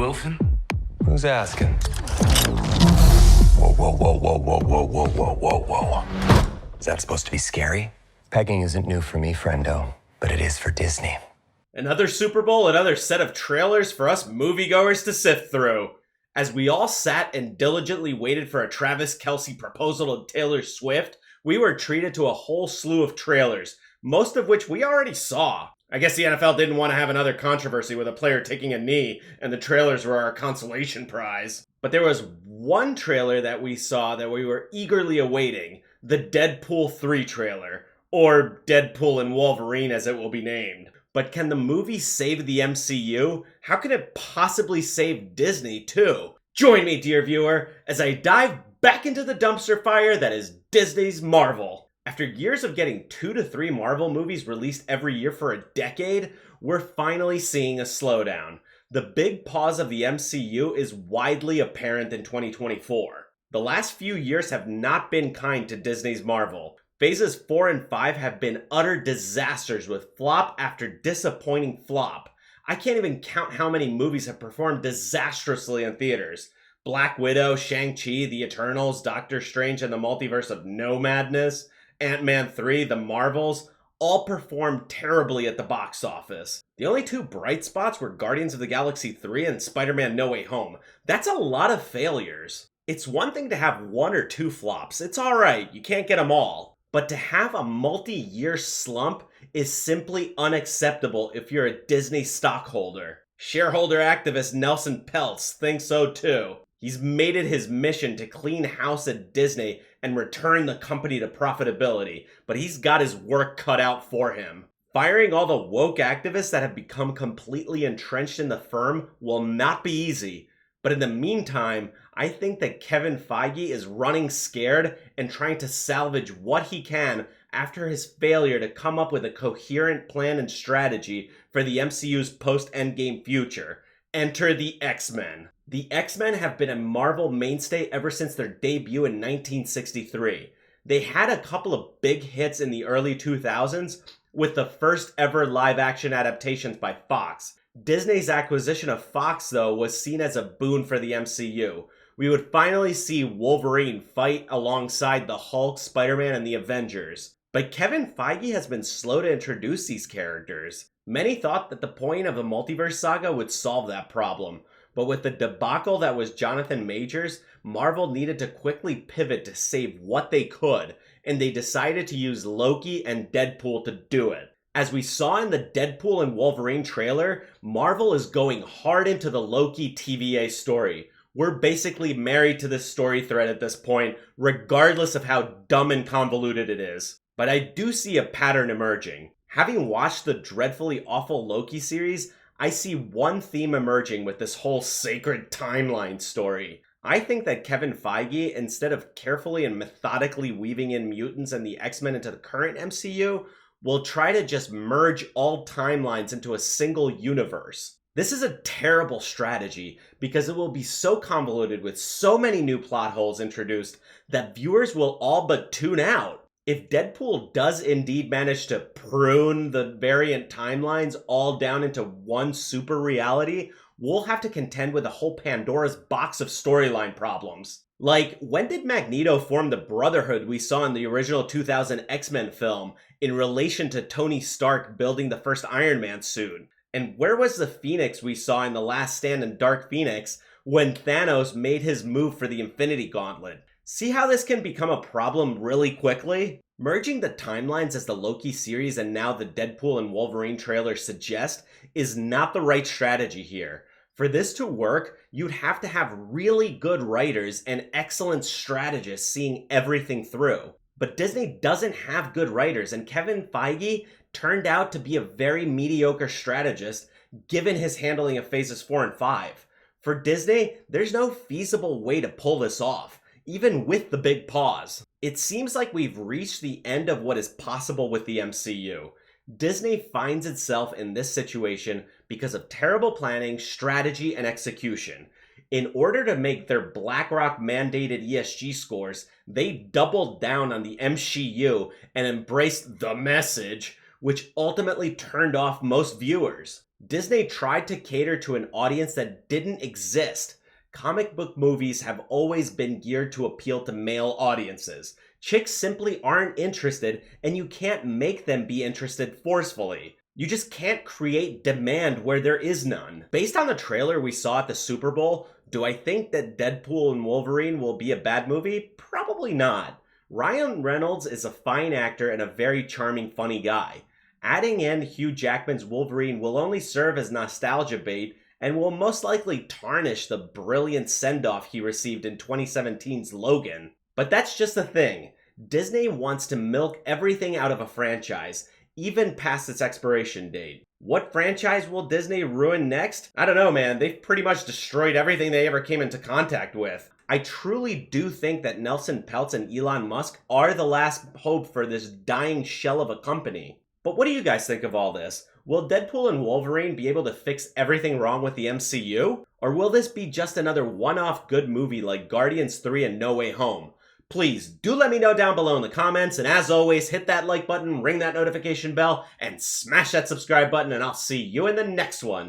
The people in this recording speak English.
Wilson? Who's asking? Whoa, whoa, whoa, whoa, whoa, whoa, whoa, whoa, whoa, whoa. Is that supposed to be scary? Pegging isn't new for me, friendo, but it is for Disney. Another Super Bowl, another set of trailers for us moviegoers to sift through. As we all sat and diligently waited for a Travis Kelce proposal to Taylor Swift, we were treated to a whole slew of trailers, most of which we already saw. I guess the NFL didn't want to have another controversy with a player taking a knee, and the trailers were our consolation prize. But there was one trailer that we saw that we were eagerly awaiting, the Deadpool 3 trailer, or Deadpool and Wolverine as it will be named. But can the movie save the MCU? How can it possibly save Disney too? Join me, dear viewer, as I dive back into the dumpster fire that is Disney's Marvel. After years of getting 2 to 3 Marvel movies released every year for a decade, we're finally seeing a slowdown. The big pause of the MCU is widely apparent in 2024. The last few years have not been kind to Disney's Marvel. Phases 4 and 5 have been utter disasters with flop after disappointing flop. I can't even count how many movies have performed disastrously in theaters. Black Widow, Shang-Chi, The Eternals, Doctor Strange and the Multiverse of No Madness, Ant-Man 3, The Marvels, all performed terribly at the box office. The only 2 bright spots were Guardians of the Galaxy 3 and Spider-Man No Way Home. That's a lot of failures. It's one thing to have 1 or 2 flops. It's alright, you can't get them all. But to have a multi-year slump is simply unacceptable if you're a Disney stockholder. Shareholder activist Nelson Peltz thinks so too. He's made it his mission to clean house at Disney and return the company to profitability, but he's got his work cut out for him. Firing all the woke activists that have become completely entrenched in the firm will not be easy, but in the meantime, I think that Kevin Feige is running scared and trying to salvage what he can after his failure to come up with a coherent plan and strategy for the MCU's post-Endgame future. Enter the X-Men. The X-Men have been a Marvel mainstay ever since their debut in 1963. They had a couple of big hits in the early 2000s, with the first ever live-action adaptations by Fox. Disney's acquisition of Fox, though, was seen as a boon for the MCU. We would finally see Wolverine fight alongside the Hulk, Spider-Man, and the Avengers. But Kevin Feige has been slow to introduce these characters. Many thought that the point of a multiverse saga would solve that problem. But with the debacle that was Jonathan Majors, Marvel needed to quickly pivot to save what they could, and they decided to use Loki and Deadpool to do it. As we saw in the Deadpool and Wolverine trailer, Marvel is going hard into the Loki TVA story. We're basically married to this story thread at this point, regardless of how dumb and convoluted it is. But I do see a pattern emerging. Having watched the dreadfully awful Loki series, I see one theme emerging with this whole sacred timeline story. I think that Kevin Feige, instead of carefully and methodically weaving in mutants and the X-Men into the current MCU, will try to just merge all timelines into a single universe. This is a terrible strategy because it will be so convoluted with so many new plot holes introduced that viewers will all but tune out. If Deadpool does indeed manage to prune the variant timelines all down into one super reality, we'll have to contend with a whole Pandora's box of storyline problems. Like, when did Magneto form the Brotherhood we saw in the original 2000 X-Men film in relation to Tony Stark building the first Iron Man suit? And where was the Phoenix we saw in The Last Stand in Dark Phoenix when Thanos made his move for the Infinity Gauntlet? See how this can become a problem really quickly? Merging the timelines as the Loki series and now the Deadpool and Wolverine trailer suggest is not the right strategy here. For this to work, you'd have to have really good writers and excellent strategists seeing everything through. But Disney doesn't have good writers, and Kevin Feige turned out to be a very mediocre strategist given his handling of phases 4 and 5. For Disney, there's no feasible way to pull this off, even with the big pause. It seems like we've reached the end of what is possible with the MCU. Disney finds itself in this situation because of terrible planning, strategy, and execution. In order to make their BlackRock mandated ESG scores, they doubled down on the MCU and embraced the message, which ultimately turned off most viewers. Disney tried to cater to an audience that didn't exist. Comic book movies have always been geared to appeal to male audiences. Chicks simply aren't interested, and you can't make them be interested forcefully. You just can't create demand where there is none. Based on the trailer we saw at the Super Bowl, do I think that Deadpool and Wolverine will be a bad movie? Probably not. Ryan Reynolds is a fine actor and a very charming, funny guy. Adding in Hugh Jackman's Wolverine will only serve as nostalgia bait and will most likely tarnish the brilliant send-off he received in 2017's Logan. But that's just the thing. Disney wants to milk everything out of a franchise, even past its expiration date. What franchise will Disney ruin next? I don't know, man. They've pretty much destroyed everything they ever came into contact with. I truly do think that Nelson Peltz and Elon Musk are the last hope for this dying shell of a company. But what do you guys think of all this? Will Deadpool and Wolverine be able to fix everything wrong with the MCU? Or will this be just another one-off good movie like Guardians 3 and No Way Home? Please do let me know down below in the comments, and as always, hit that like button, ring that notification bell, and smash that subscribe button, and I'll see you in the next one.